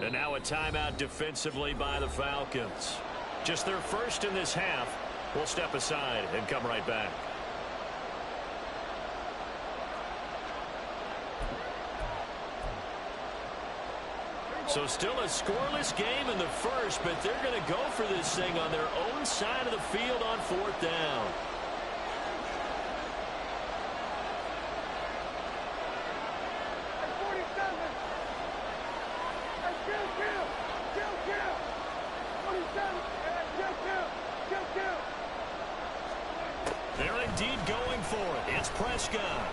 And now a timeout defensively by the Falcons. Just their first in this half. We'll step aside and come right back. So still a scoreless game in the first, but they're going to go for this thing on their own side of the field on 4th down. They're indeed going for it. It's Prescott.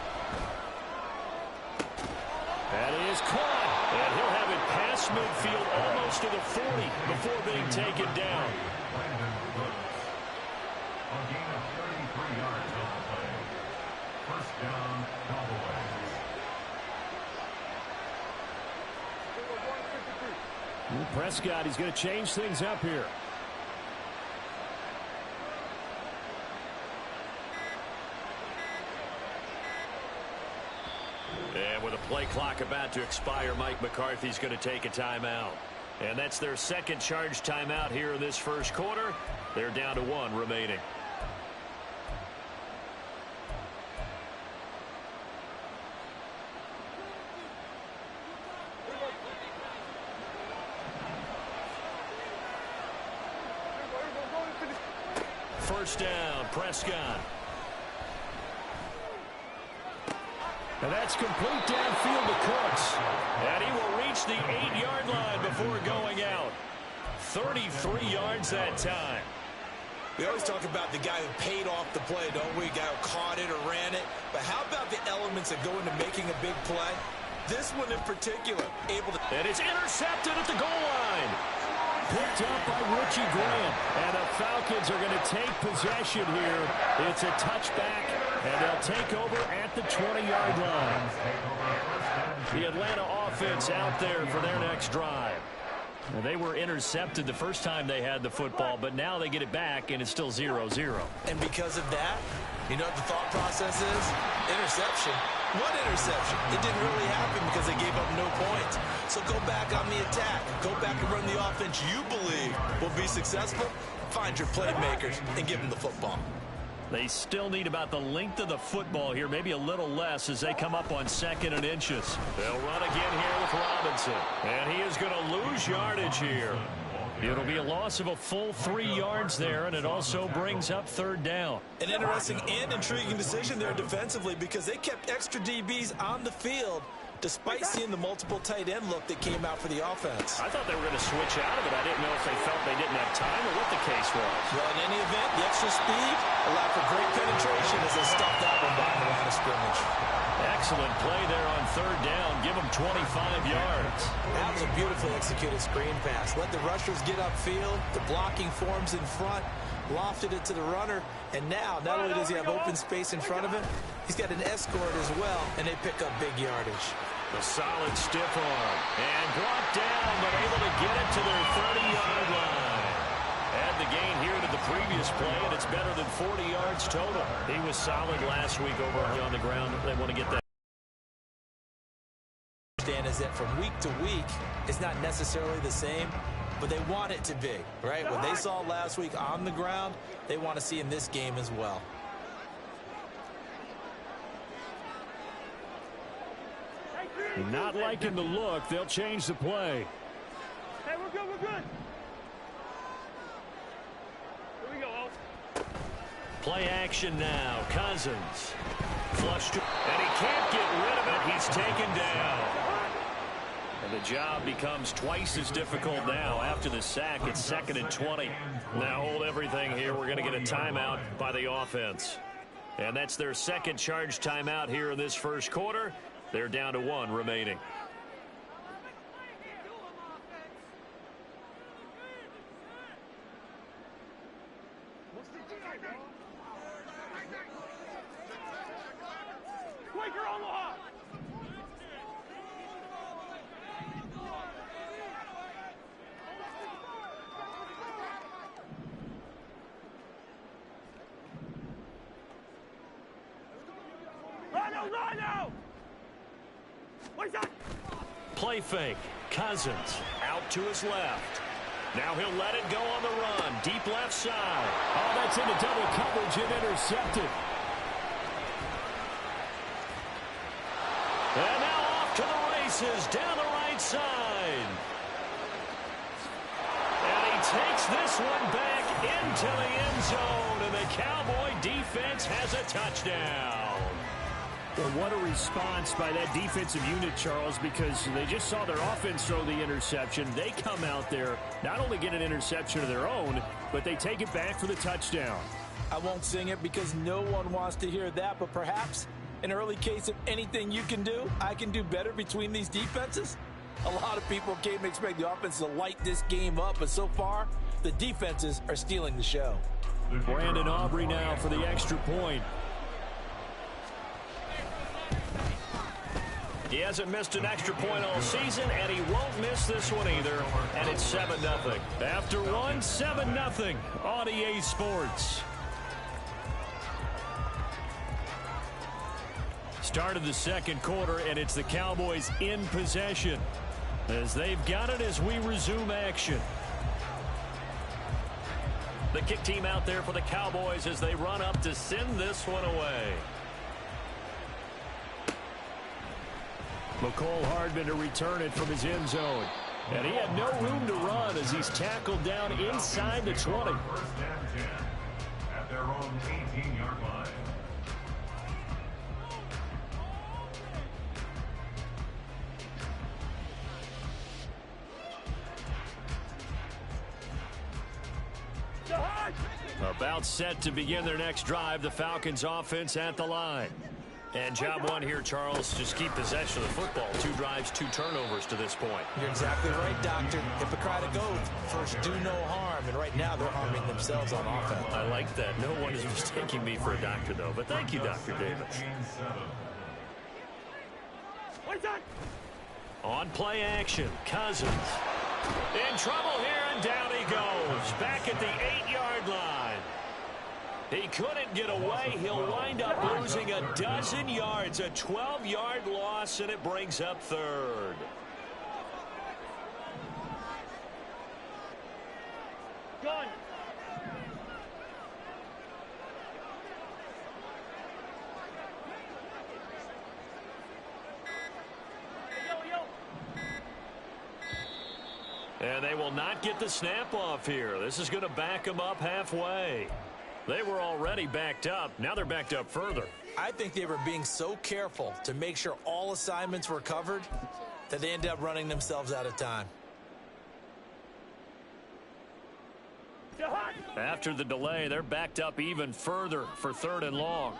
That is caught. And he'll have it past midfield almost to the 40 before being taken down. A gain of 33 yards on the play. First down, Cowboys. Prescott, he's going to change things up here. And with a play clock about to expire, Mike McCarthy's going to take a timeout. And that's their second charge timeout here in this first quarter. They're down to 1 remaining. First down, Prescott. And that's complete downfield to Cooks. And he will reach the 8-yard line before going out. 33 yards that time. We always talk about the guy who paid off the play, don't we? Guy who caught it or ran it. But how about the elements that go into making a big play? This one in particular, able to... And it's intercepted at the goal line. Picked up by Richie Grant. And the Falcons are going to take possession here. It's a touchback, and they'll take over at the 20-yard line. The Atlanta offense out there for their next drive. Well, they were intercepted the first time they had the football, but now they get it back, and it's still 0-0. And because of that, you know what the thought process is? Interception. What interception? It didn't really happen because they gave up no points. So go back on the attack. Go back and run the offense you believe will be successful. Find your playmakers and give them the football. They still need about the length of the football here, maybe a little less as they come up on 2nd and inches. They'll run again here with Robinson. And he is going to lose yardage here. It'll be a loss of a full 3 yards there, and it also brings up 3rd down. An interesting and intriguing decision there defensively because they kept extra DBs on the field despite seeing the multiple tight end look that came out for the offense. I thought they were going to switch out of it. I didn't know if they felt they didn't have time or what the case was. Well, in any event, the extra speed allowed for great penetration as they stuffed that one behind the line of scrimmage. Excellent play there on 3rd down. Give them 25 yards. That was a beautifully executed screen pass. Let the rushers get upfield. The blocking forms in front. Lofted it to the runner. And now, not only does he have open space in front of him, he's got an escort as well, and they pick up big yardage. A solid stiff arm. And brought down, but able to get it to their 30-yard line. Add the gain here to the previous play, and it's better than 40 yards total. He was solid last week over on the ground. They want to get that. Understand is that from week to week, it's not necessarily the same, but they want it to be, right? What they saw last week on the ground, they want to see in this game as well. Not liking the look. They'll change the play. Hey, we're good, we're good. Here we go, Play action now. Cousins. Flush to, and he can't get rid of it. He's taken down. And the job becomes twice as difficult now after the sack. It's 2nd and 20. Now hold everything here. We're going to get a timeout by the offense. And that's their second charge timeout here in this first quarter. They're down to 1 remaining. Play fake. Cousins out up to his left. Now he'll let it go on the run. Deep left side. Oh, that's into double coverage and intercepted. And now off to the races down the right side. And he takes this one back into the end zone. And the Cowboy defense has a touchdown. Well, what a response by that defensive unit, Charles, because they just saw their offense throw the interception. They come out there, not only get an interception of their own, but they take it back for the touchdown. I won't sing it because no one wants to hear that, but perhaps an early case of anything you can do, I can do better between these defenses. A lot of people came to expect the offense to light this game up, but so far, the defenses are stealing the show. Brandon Aubrey now for the extra point. He hasn't missed an extra point all season, and he won't miss this one either. And it's 7-0. After one, 7-0 on EA Sports. Start of the second quarter, and it's the Cowboys in possession as they've got it as we resume action. The kick team out there for the Cowboys as they run up to send this one away. McCole Hardman to return it from his end zone. And he had no room to run as he's tackled down inside the 20. First down 10 at their own 18-yard line. About set to begin their next drive, the Falcons offense at the line. And job one here, Charles, just keep possession of the football. 2 drives, 2 turnovers to this point. You're exactly right, Doctor. Hippocratic oath, first do no harm, and right now they're harming themselves on offense. I like that. No one is mistaking me for a doctor, though. But thank you, Dr. Davis. On play action, Cousins. In trouble here, and down he goes. Back at the 8-yard line. He couldn't get away. He'll wind up losing a dozen yards. A 12-yard loss, and it brings up third. Gun. And they will not get the snap off here. This is going to back them up halfway. They were already backed up. Now they're backed up further. I think they were being so careful to make sure all assignments were covered that they ended up running themselves out of time. After the delay, they're backed up even further for 3rd and long.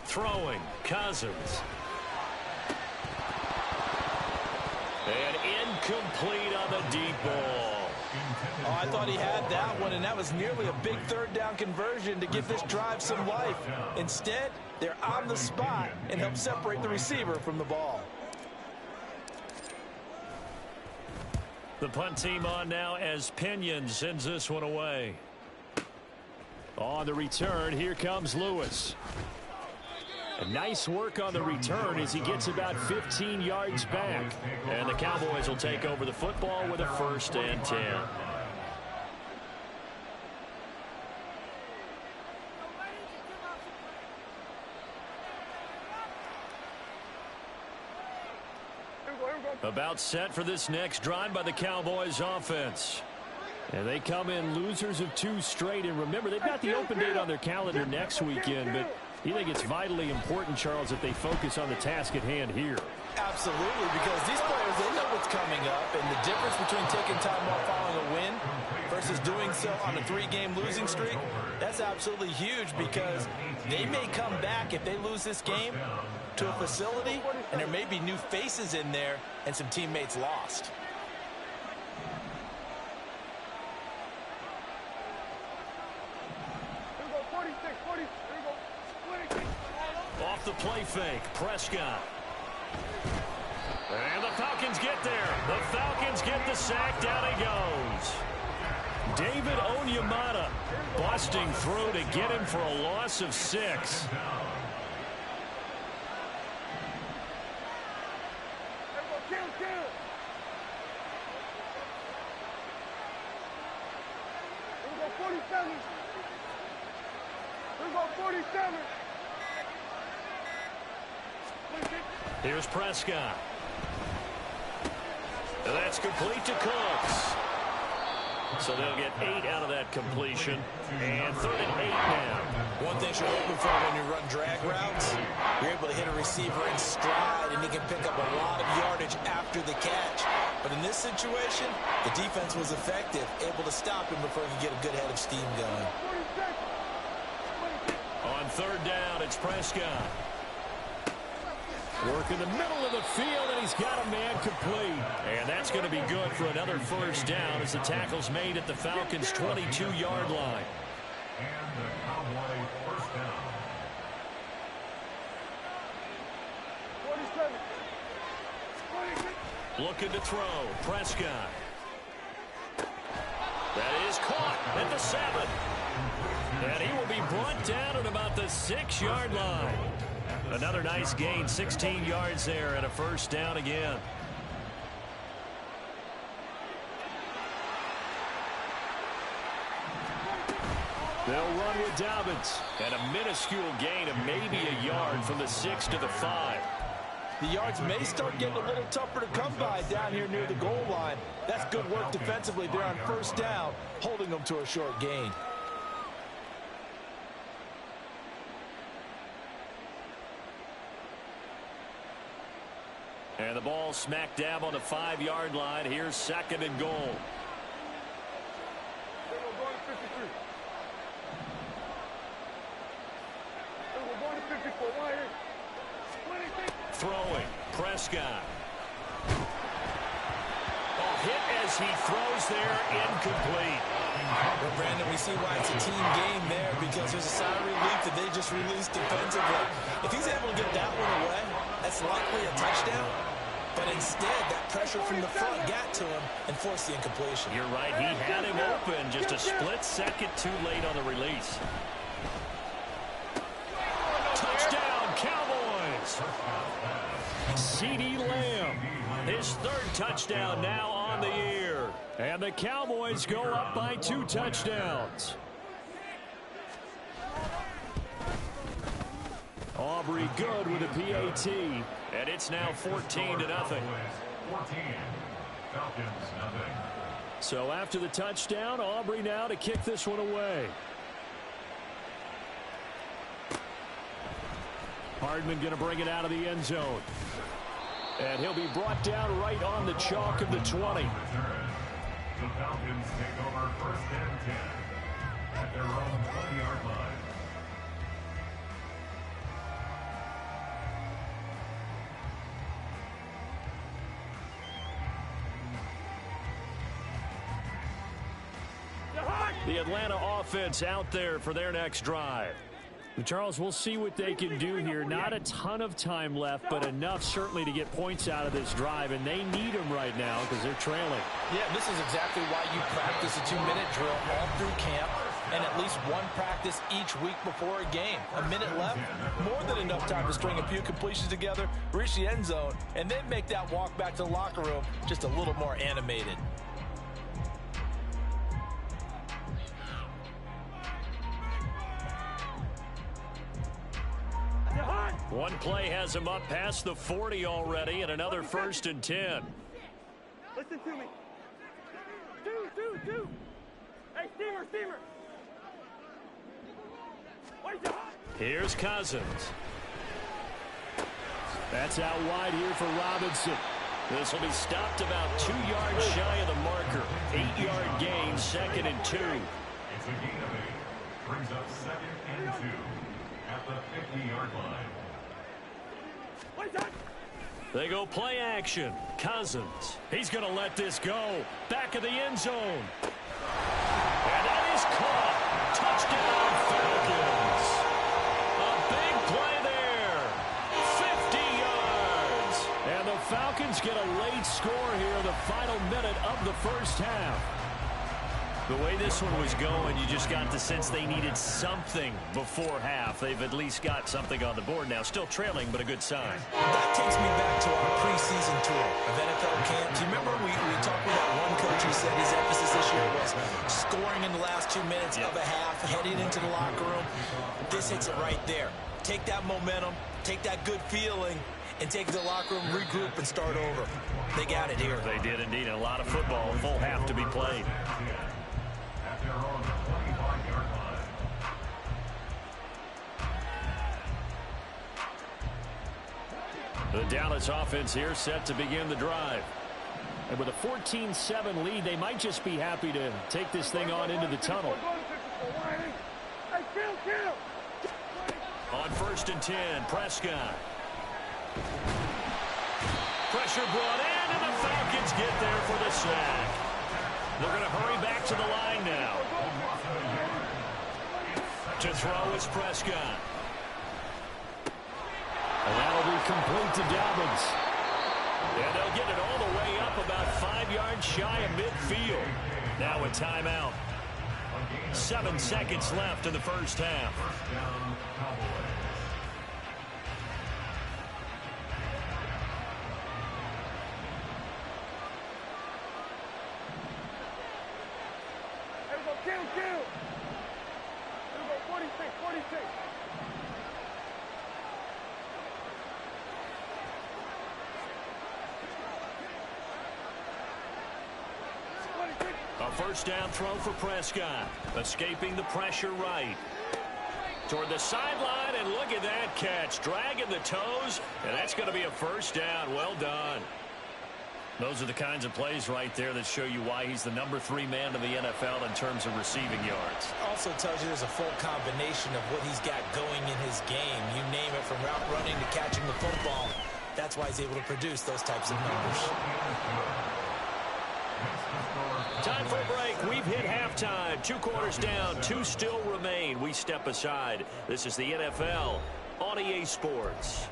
Throwing, Cousins. And incomplete on the deep ball. Oh, I thought he had that one, and that was nearly a big 3rd down conversion to give this drive some life. Instead, they're on the spot and help separate the receiver from the ball. The punt team on now as Pinion sends this one away. On the return, here comes Lewis. And nice work on the return as he gets about 15 yards back. And the Cowboys will take over the football with a 1st and 10. About set for this next drive by the Cowboys offense. And they come in losers of 2 straight. And remember, they've got the open date on their calendar next weekend, but you think it's vitally important, Charles, that they focus on the task at hand here? Absolutely, because these players, they know what's coming up, and the difference between taking time off following a win versus doing so on a 3-game losing streak, that's absolutely huge because they may come back if they lose this game to a facility, and there may be new faces in there and some teammates lost. Off the play fake, Prescott. And the Falcons get there. The Falcons get the sack. Down he goes. David Onyemata busting through to get him for a loss of 6. Here's Prescott. And that's complete to Cooks. So they'll get 8 out of that completion. And 3rd and 8 now. One thing you're hoping for when you run drag routes, you're able to hit a receiver in stride, and he can pick up a lot of yardage after the catch. But in this situation, the defense was effective, able to stop him before he could get a good head of steam going. On 3rd down, it's Prescott. Work in the middle of the field, and he's got a man complete. And that's going to be good for another 1st down as the tackle's made at the Falcons' 22-yard line. And the Cowboy 1st down. 47. Looking to throw. Prescott. That is caught at the 7. And he will be brought down at about the 6-yard line. Another nice gain, 16 yards there, and a 1st down again. They'll run with Dobbins. And a minuscule gain of maybe a yard from the 6 to the 5. The yards may start getting a little tougher to come by down here near the goal line. That's good work defensively there on 1st down, holding them to a short gain. And the ball smack dab on the 5-yard line. Here's 2nd and goal. Throwing. Prescott. Hit as he throws there, incomplete. Well, Brandon, we see why it's a team game there, because there's a sigh of relief that they just released defensively. If he's able to get that one away, that's likely a touchdown. But instead, that pressure from the front got to him and forced the incompletion. You're right. He had him open. Just a split second too late on the release. Touchdown, Cowboys. CeeDee Lamb. His 3rd touchdown now on the year. And the Cowboys go up by 2 touchdowns. Aubrey good with a PAT. And it's now 14-0. 14. Falcons, nothing. So after the touchdown, Aubrey now to kick this one away. Hardman going to bring it out of the end zone. And he'll be brought down right on the chalk of the 20. The Falcons take over 1st and 10 at their own 20-yard line. The Atlanta offense out there for their next drive. Charles, we'll see what they can do here. Not a ton of time left, but enough certainly to get points out of this drive, and they need them right now because they're trailing. Yeah, this is exactly why you practice a 2-minute drill all through camp and at least one practice each week before a game. A minute left, more than enough time to string a few completions together, reach the end zone, and then make that walk back to the locker room just a little more animated. One play has him up past the 40 already, and another 1st and 10. Listen to me. Two. Hey, steamer. Here's Cousins. That's out wide here for Robinson. This will be stopped about 2 yards shy of the marker. 8-yard gain, 2nd and 2. It's a gain of 8. Brings up 2nd and 2 at the 50-yard line. They go play action. Cousins. He's going to let this go. Back of the end zone. And that is caught. Touchdown, Falcons. A big play there. 50 yards. And the Falcons get a late score here in the final minute of the 1st half. The way this one was going, you just got the sense they needed something before half. They've at least got something on the board now. Still trailing, but a good sign. That takes me back to our preseason tour of NFL camp. Do you remember we talked with that one coach who said his emphasis this year was scoring in the last 2 minutes of a half, heading into the locker room? This hits it right there. Take that momentum, take that good feeling, and take it to the locker room, regroup, and start over. They got it here. They did indeed. A lot of football, full half to be played. At their own 25-yard line. The Dallas offense here set to begin the drive. And with a 14-7 lead, they might just be happy to take this thing on into the tunnel. On 1st and 10, Prescott. Pressure brought in, and the Falcons get there for the sack. They're going to hurry back to the line now. To throw is Prescott. And that'll be complete to Dobbins. And they'll get it all the way up about 5 yards shy of midfield. Now a timeout. 7 seconds left in the first half. First down, Cowboys. Kill. Here we go, 46. A first down throw for Prescott. Escaping the pressure right. Toward the sideline, and look at that catch. Dragging the toes, and that's going to be a first down. Well done. Those are the kinds of plays right there that show you why he's the number 3 man in the NFL in terms of receiving yards. Also tells you there's a full combination of what he's got going in his game. You name it, from route running to catching the football. That's why he's able to produce those types of numbers. Time for a break. We've hit halftime. 2 quarters down. 2 still remain. We step aside. This is the NFL on EA Sports.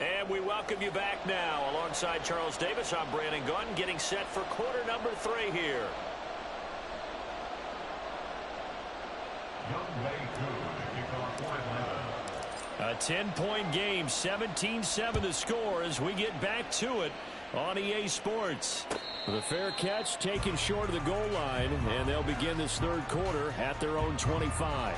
And we welcome you back now. Alongside Charles Davis, I'm Brandon Gunn, getting set for quarter number 3 here. A 10-point game, 17-7 the score as we get back to it on EA Sports. The fair catch taken short of the goal line, and they'll begin this 3rd quarter at their own 25.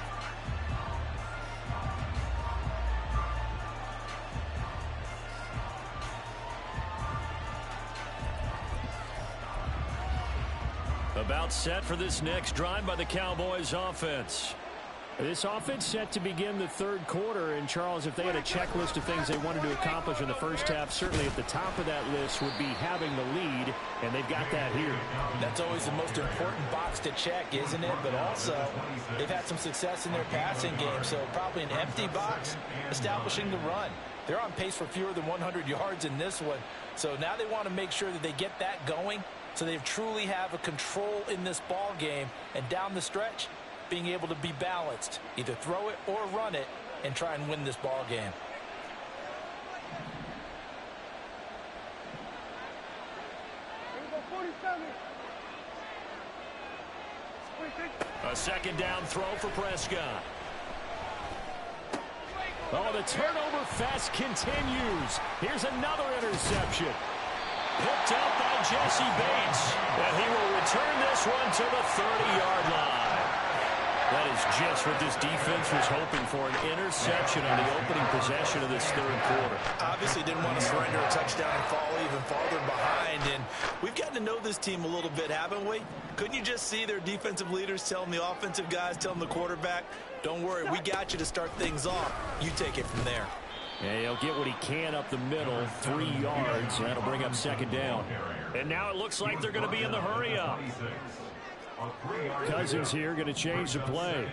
About set for this next drive by the Cowboys offense. This offense set to begin the 3rd quarter. And, Charles, if they had a checklist of things they wanted to accomplish in the first half, certainly at the top of that list would be having the lead, and they've got that here. That's always the most important box to check, isn't it? But also, they've had some success in their passing game, so probably an empty box establishing the run. They're on pace for fewer than 100 yards in this one, so now they want to make sure that they get that going so they truly have a control in this ball game, and down the stretch, being able to be balanced, either throw it or run it, and try and win this ball game. A 2nd down throw for Prescott. Oh, the turnover fest continues. Here's another interception. Picked up by Jesse Bates, and he will return this one to the 30-yard line. That is just what this defense was hoping for, an interception on the opening possession of this 3rd quarter. Obviously didn't want to surrender a touchdown and fall even farther behind, and we've gotten to know this team a little bit, haven't we? Couldn't you just see their defensive leaders telling the offensive guys, telling the quarterback, don't worry, we got you to start things off. You take it from there. And he'll get what he can up the middle, 3 yards. That'll bring up 2nd down. And now it looks like they're going to be in the hurry-up. Cousins here going to change the play.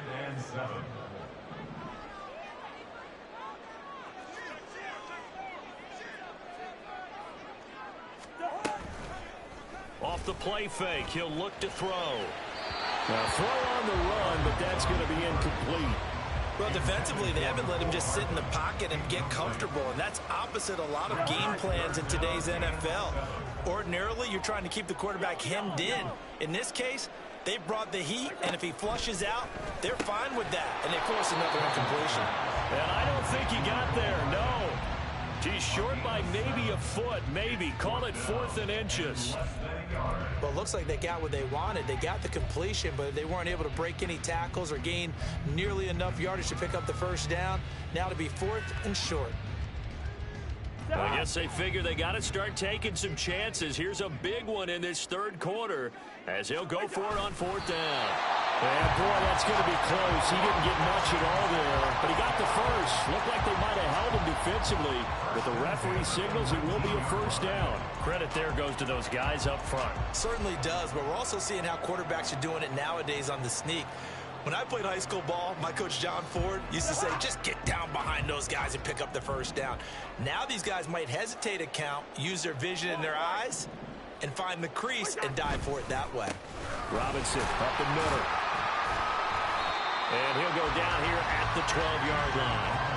Off the play fake, he'll look to throw. Now throw on the run, but that's going to be incomplete. Well, defensively, they haven't let him just sit in the pocket and get comfortable, and that's opposite a lot of game plans in today's NFL. Ordinarily, you're trying to keep the quarterback hemmed in. In this case, they brought the heat, and if he flushes out, they're fine with that, and they force another incompletion. And I don't think he got there, no. He's short by maybe a foot, maybe. Call it 4th and inches. Well, it looks like they got what they wanted. They got the completion, but they weren't able to break any tackles or gain nearly enough yardage to pick up the first down. Now to be 4th and short. I guess they figure they got to start taking some chances. Here's a big one in this third quarter as he'll go for it on 4th down. And, boy, that's going to be close. He didn't get much at all there, but he got the first. Looked like they might have held him defensively. But the referee signals it will be a first down. Credit there goes to those guys up front. Certainly does, but we're also seeing how quarterbacks are doing it nowadays on the sneak. When I played high school ball, my coach John Ford used to say, just get down behind those guys and pick up the first down. Now these guys might hesitate to count, use their vision in their eyes, and find the crease and dive for it that way. Robinson up the middle. And he'll go down here at the 12-yard line.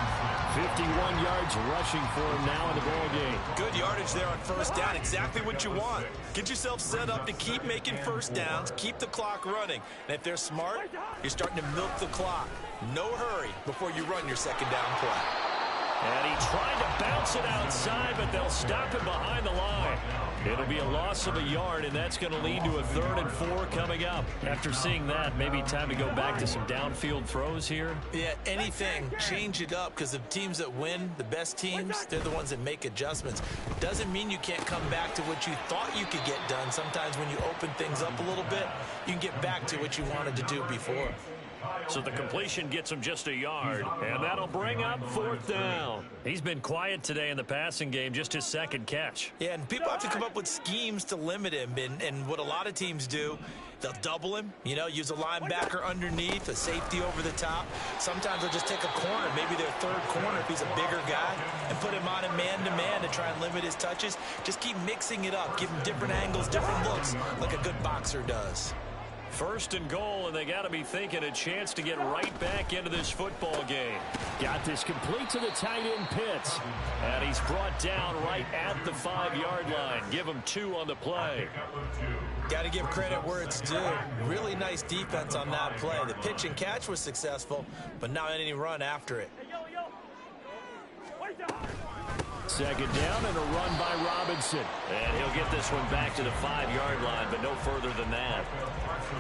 51 yards rushing for him now in the ball game. Good yardage there on first down. Exactly what you want. Get yourself set up to keep making first downs, keep the clock running. And if they're smart, you're starting to milk the clock. No hurry before you run your second down play. And he tried to bounce it outside, but they'll stop him behind the line. It'll be a loss of a yard, and that's going to lead to a 3rd and 4 coming up. After seeing that, maybe time to go back to some downfield throws here. Yeah, anything. Change it up, because the teams that win, the best teams, they're the ones that make adjustments. Doesn't mean you can't come back to what you thought you could get done. Sometimes when you open things up a little bit, you can get back to what you wanted to do before. So the completion gets him just a yard, and that'll bring up 4th down. He's been quiet today in the passing game, just his second catch. Yeah, and people have to come up with schemes to limit him, and what a lot of teams do, they'll double him, use a linebacker underneath, a safety over the top. Sometimes they'll just take a corner, maybe their third corner if he's a bigger guy, and put him on a man-to-man to try and limit his touches. Just keep mixing it up, give him different angles, different looks, like a good boxer does. 1st and goal, and they got to be thinking a chance to get right back into this football game. Got this complete to the tight end Pitts. And he's brought down right at the 5-yard line. Give him 2 on the play. Got to give credit where it's due. Really nice defense on that play. The pitch and catch was successful, but not any run after it. Second down and a run by Robinson. And he'll get this one back to the 5-yard line, but no further than that.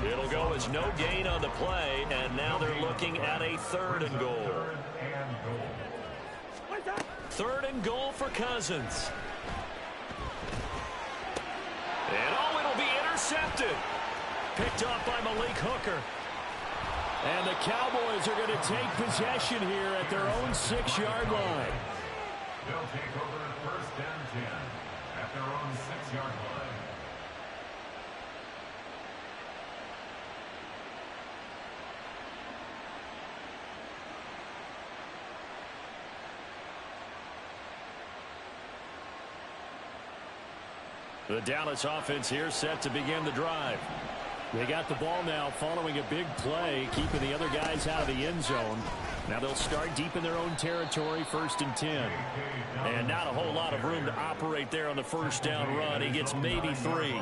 It'll go as no gain on the play, and now they're looking at a 3rd and goal. 3rd and goal for Cousins. And it'll be intercepted. Picked off by Malik Hooker. And the Cowboys are going to take possession here at their own 6-yard line. They'll take over 1st and 10 at their own 6-yard line. The Dallas offense here set to begin the drive. They got the ball now following a big play, keeping the other guys out of the end zone. Now they'll start deep in their own territory, 1st and 10. And not a whole lot of room to operate there on the first down run. He gets maybe 3.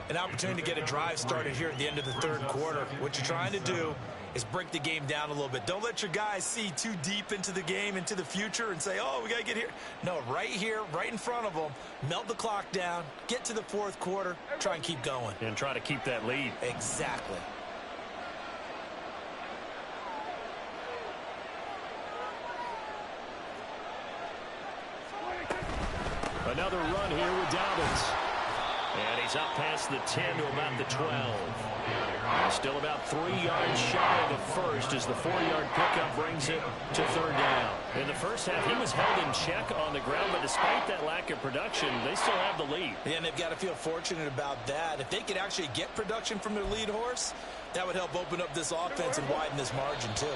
An opportunity to get a drive started here at the end of the 3rd quarter. What you're trying to do is break the game down a little bit. Don't let your guys see too deep into the game, into the future, and say, oh, we got to get here. No, right here, right in front of them, melt the clock down, get to the 4th quarter, try and keep going. And try to keep that lead. Exactly. Another run here with Dobbins. And he's up past the 10 to about the 12. And still about 3 yards shy of the first as the 4-yard pickup brings it to 3rd down. In the first half, he was held in check on the ground, but despite that lack of production, they still have the lead. And they've got to feel fortunate about that. If they could actually get production from their lead horse, that would help open up this offense and widen this margin too.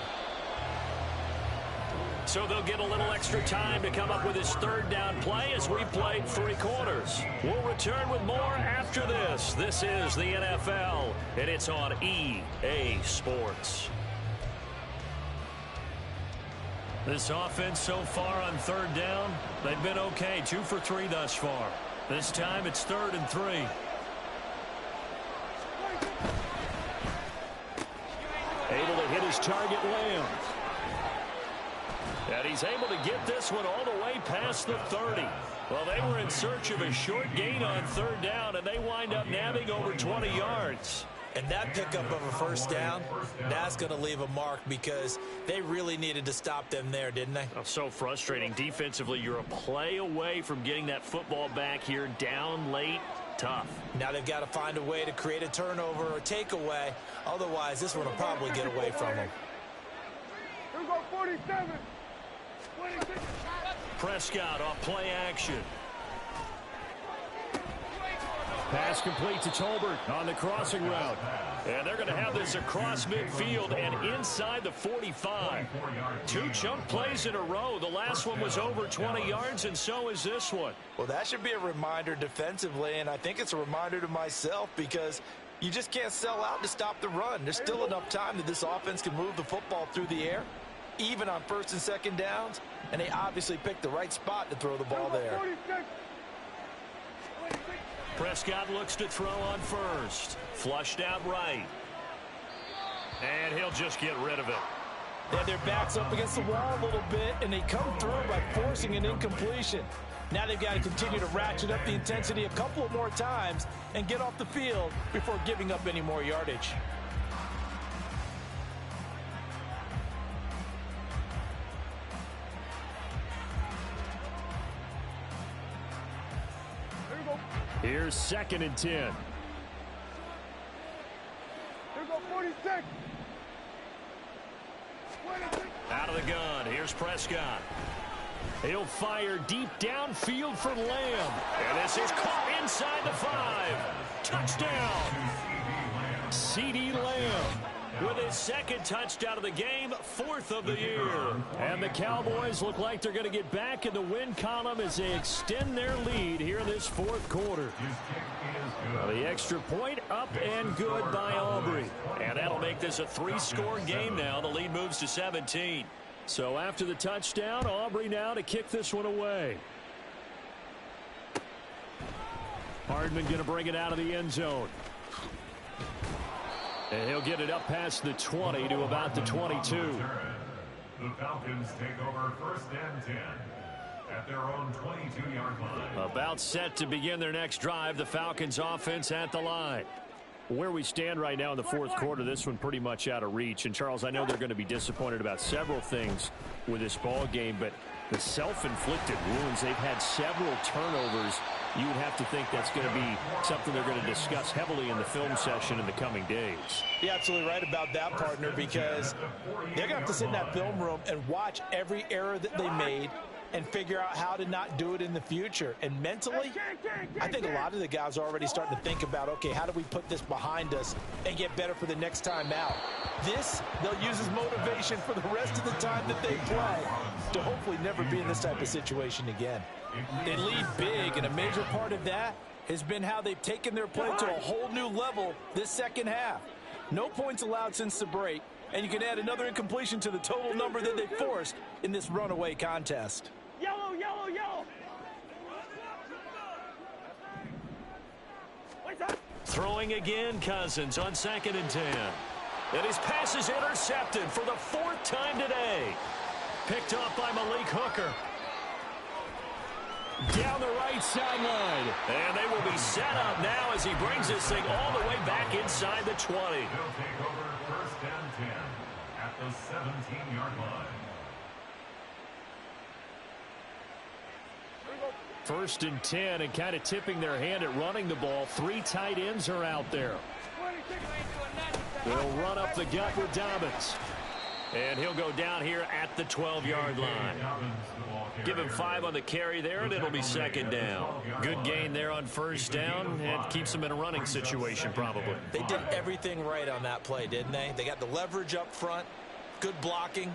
So they'll get a little extra time to come up with his 3rd down play as we played 3 quarters. We'll return with more after this. This is the NFL, and it's on EA Sports. This offense so far on third down, they've been okay. 2 for 3 thus far. This time it's 3rd and 3. Able to hit his target, Lamb. And he's able to get this one all the way past the 30. Well, they were in search of a short gain on third down, and they wind up nabbing over 20 yards. And that pickup of a first down, that's going to leave a mark because they really needed to stop them there, didn't they? Oh, so frustrating. Defensively, you're a play away from getting that football back here, down late. Tough. Now they've got to find a way to create a turnover or takeaway. Otherwise, this one will probably get away from them. Here we go, 47. 26. Prescott off play action. Pass complete to Tolbert on the crossing route. And they're going to have this across midfield and inside the 45. 2 chunk plays in a row. The last one was over 20 yards, and so is this one. Well, that should be a reminder defensively, and I think it's a reminder to myself because you just can't sell out to stop the run. There's still enough time that this offense can move the football through the air, even on 1st and 2nd downs, and they obviously picked the right spot to throw the ball there. 46. Prescott looks to throw on first. Flushed out right. And he'll just get rid of it. They had their backs up against the wall a little bit, and they come through by forcing an incompletion. Now they've got to continue to ratchet up the intensity a couple of more times and get off the field before giving up any more yardage. Here's 2nd and 10. Here we go, 46. 26. Out of the gun. Here's Prescott. He'll fire deep downfield for Lamb. And this is caught inside the 5. Touchdown. CeeDee Lamb. With his 2nd touchdown of the game, 4th of the year. And the Cowboys look like they're going to get back in the win column as they extend their lead here in this 4th quarter. The extra point up and good by Aubrey. And that'll make this a 3-score game now. The lead moves to 17. So after the touchdown, Aubrey now to kick this one away. Hardman going to bring it out of the end zone. And he'll get it up past the 20 to about the 22. The Falcons take over 1st and 10 at their own 22-yard line. About set to begin their next drive. The Falcons offense at the line. Where we stand right now in the 4th quarter, this one pretty much out of reach. And, Charles, I know they're going to be disappointed about several things with this ball game, but the self-inflicted wounds, they've had several turnovers. You would have to think that's going to be something they're going to discuss heavily in the film session in the coming days. You're absolutely right about that, partner, because they're going to have to sit in that film room and watch every error that they made and figure out how to not do it in the future. And mentally, I think a lot of the guys are already starting to think about, okay, how do we put this behind us and get better for the next time out? This, they'll use as motivation for the rest of the time that they play to hopefully never be in this type of situation again. They lead big, and a major part of that has been how they've taken their play to a whole new level this 2nd half. No points allowed since the break, and you can add another incompletion to the total number that they forced in this runaway contest. Yellow, yellow, yellow. Throwing again, Cousins on 2nd and 10. And his pass is intercepted for the 4th time today. Picked off by Malik Hooker. Down the right sideline. And they will be set up now as he brings this thing all the way back inside the 20. They'll take over 1st and 10 at the 17-yard line. 1st and 10, and kind of tipping their hand at running the ball. 3 tight ends are out there. They'll run up the gut with Dobbins. And he'll go down here at the 12-yard line. Give him 5 on the carry there, and it'll be 2nd down. Good gain there on 1st down, and keeps them in a running situation probably. They did everything right on that play, didn't they? They got the leverage up front, good blocking,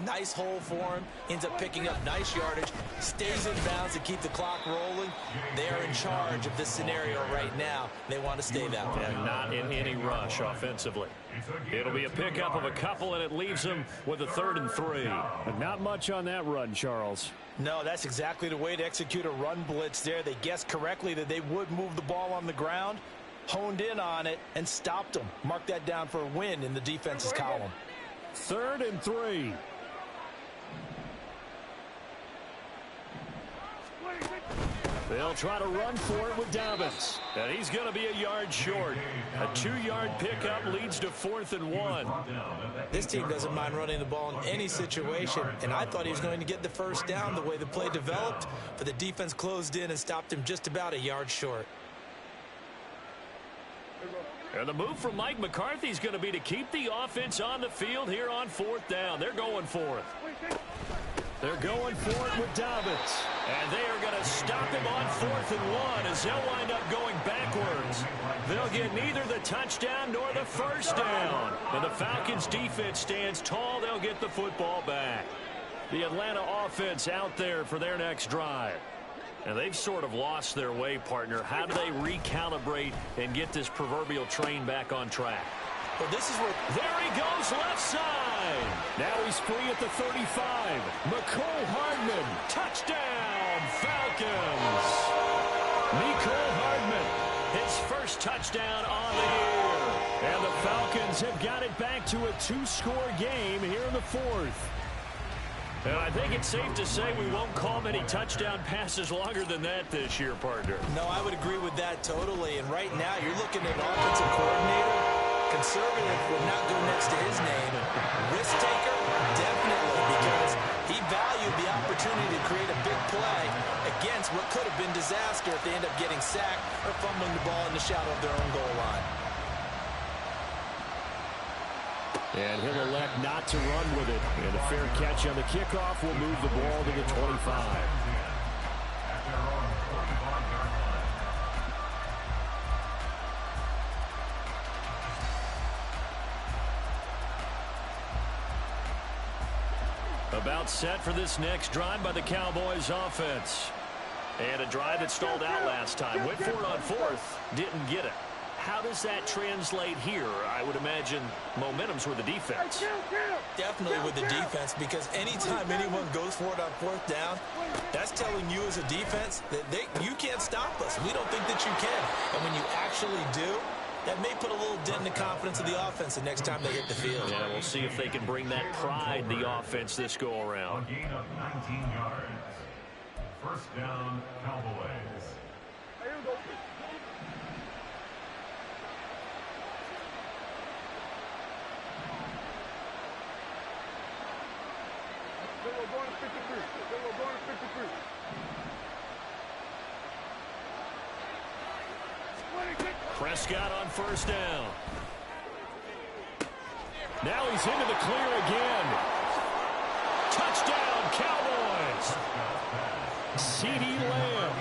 Nice hole for him. Ends up picking up nice yardage. Stays in bounds to keep the clock rolling. They are in charge of this scenario right now. They want to stay that way. And not in any rush offensively. It'll be a pickup of a couple, and it leaves them with a 3rd and 3. But not much on that run, Charles. No, that's exactly the way to execute a run blitz there. They guessed correctly that they would move the ball on the ground, honed in on it, and stopped them. Mark that down for a win in the defense's column. 3rd and 3. They'll try to run for it with Dobbins. And he's going to be a yard short. A 2-yard pickup leads to 4th and 1. This team doesn't mind running the ball in any situation, and I thought he was going to get the first down the way the play developed, but the defense closed in and stopped him just about a yard short. And the move from Mike McCarthy is going to be to keep the offense on the field here on 4th down. They're going for it. They're going for it with Dobbins. And they are going to stop him on 4th and 1 as they'll wind up going backwards. They'll get neither the touchdown nor the first down. And the Falcons defense stands tall. They'll get the football back. The Atlanta offense out there for their next drive. And they've sort of lost their way, partner. How do they recalibrate and get this proverbial train back on track? Well, this is where... There he goes, left side. Now he's free at the 35. Mecole Hardman, touchdown, Falcons. Mecole Hardman, his first touchdown on the year. And the Falcons have got it back to a 2-score game here in the 4th. And I think it's safe to say we won't call many touchdown passes longer than that this year, partner. No, I would agree with that totally. And right now, you're looking at an offensive coordinator. Conservative would not go next to his name. Risk taker, definitely, because he valued the opportunity to create a big play against what could have been disaster if they end up getting sacked or fumbling the ball in the shadow of their own goal line. And he'll elect not to run with it. And a fair catch on the kickoff will move the ball to the 25. About set for this next drive by the Cowboys offense. And a drive that stalled out last time. Went for it on 4th. Didn't get it. How does that translate here? I would imagine momentum's with the defense. Definitely with the defense, because anytime anyone goes for it on 4th down, that's telling you as a defense that you can't stop us. We don't think that you can. And when you actually do, that may put a little dent in the confidence of the offense the next time they hit the field. Yeah, we'll see if they can bring that pride in the offense this go-around. A gain of 19 yards. First down, Cowboys. Prescott on first down. Now he's into the clear again. Touchdown, Cowboys. CeeDee Lamb,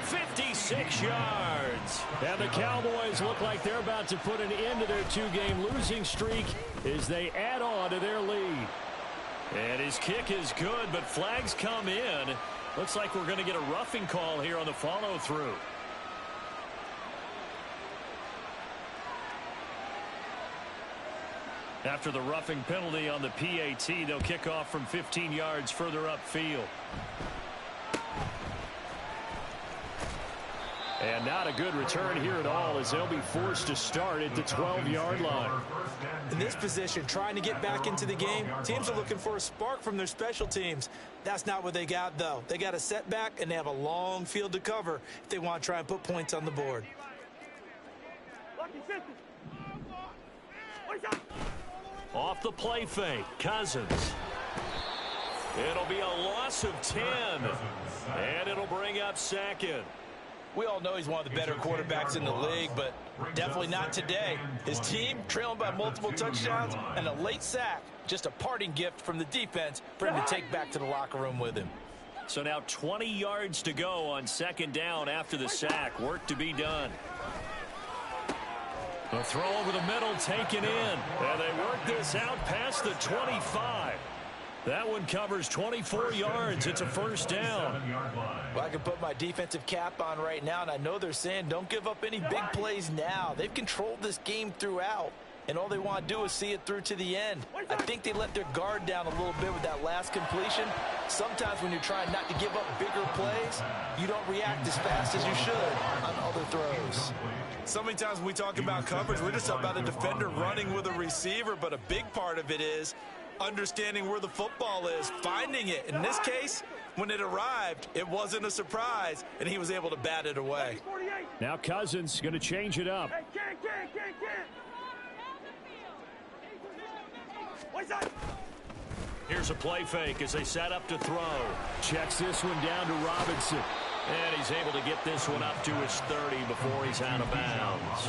56 yards. And the Cowboys look like they're about to put an end to their 2-game losing streak as they add on to their lead. And his kick is good, but flags come in. Looks like we're going to get a roughing call here on the follow-through. After the roughing penalty on the PAT, they'll kick off from 15 yards further upfield. And not a good return here at all, as they'll be forced to start at the 12-yard line. In this position, trying to get back into the game, teams are looking for a spark from their special teams. That's not what they got, though. They got a setback, and they have a long field to cover if they want to try and put points on the board. Off the play fake, Cousins. It'll be a loss of 10, and it'll bring up second. We all know he's one of the better quarterbacks in the league, but definitely not today. His team trailing by multiple touchdowns and a late sack. Just a parting gift from the defense for him to take back to the locker room with him. So now 20 yards to go on second down after the sack. Work to be done. The throw over the middle taken in. And they work this out past the 25. That one covers 24 yards. It's a first down. Well, I can put my defensive cap on right now, and I know they're saying don't give up any big plays now. They've controlled this game throughout, and all they want to do is see it through to the end. I think they let their guard down a little bit with that last completion. Sometimes when you're trying not to give up bigger plays, you don't react as fast as you should on other throws. So many times when we talk about coverage, we're just about a defender running with a receiver, but a big part of it is understanding where the football is, finding it. In this case, when it arrived, it wasn't a surprise, and he was able to bat it away. Now Cousins going to change it up. Hey, What's that? Here's a play fake as they set up to throw. Checks this one down to Robinson. And he's able to get this one up to his 30 before he's out of bounds.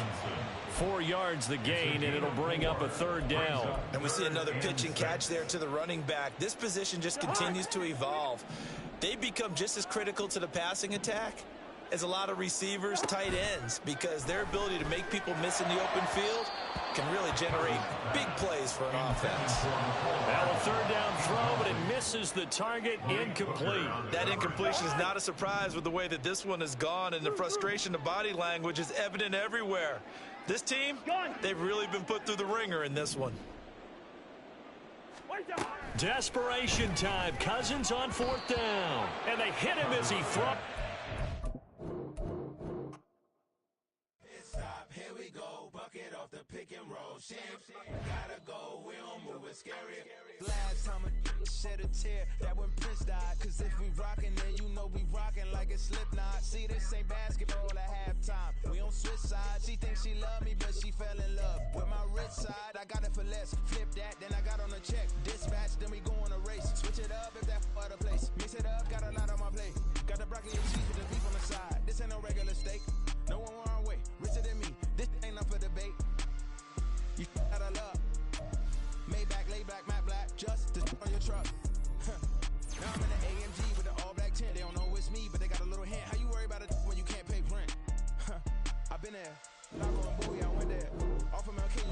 4 yards the gain, and it'll bring up a third down. And we see another pitch and catch there to the running back. This position just continues to evolve. They become just as critical to the passing attack as a lot of receivers, tight ends, because their ability to make people miss in the open field can really generate big plays for an offense. Now a third down throw, but it misses the target, incomplete. That incompletion is not a surprise with the way that this one has gone, and the frustration of body language is evident everywhere. This team, they've really been put through the ringer in this one. Desperation time. Cousins on fourth down. And they hit him as he throws. Here we go, bucket off the pick and roll. Gotta go, we don't move it scary. Last time a shed a tear, that when Prince died. Cause if we rockin', then you know we rockin' like a Slipknot. See, this ain't basketball at halftime. We on switch sides. She thinks she love me, but she fell in love with my rich side. I got it for less. Flip that, then I got on a check. Dispatch, then we go on a race. Switch it up if that other place. Mix it up, got a lot on my plate. Got the broccoli and cheese with the beef on the side. This ain't no regular steak. No one wrong way, richer than me. This ain't up for debate. You out of luck. Maybach, lay back, matte black, just to on your truck. Now I'm in the AMG with the all black tint. They don't know it's me, but they got a little hint. How you worry about it when you can't pay rent? I've been there. Lago and Bowie, I went there. Off of Mel King,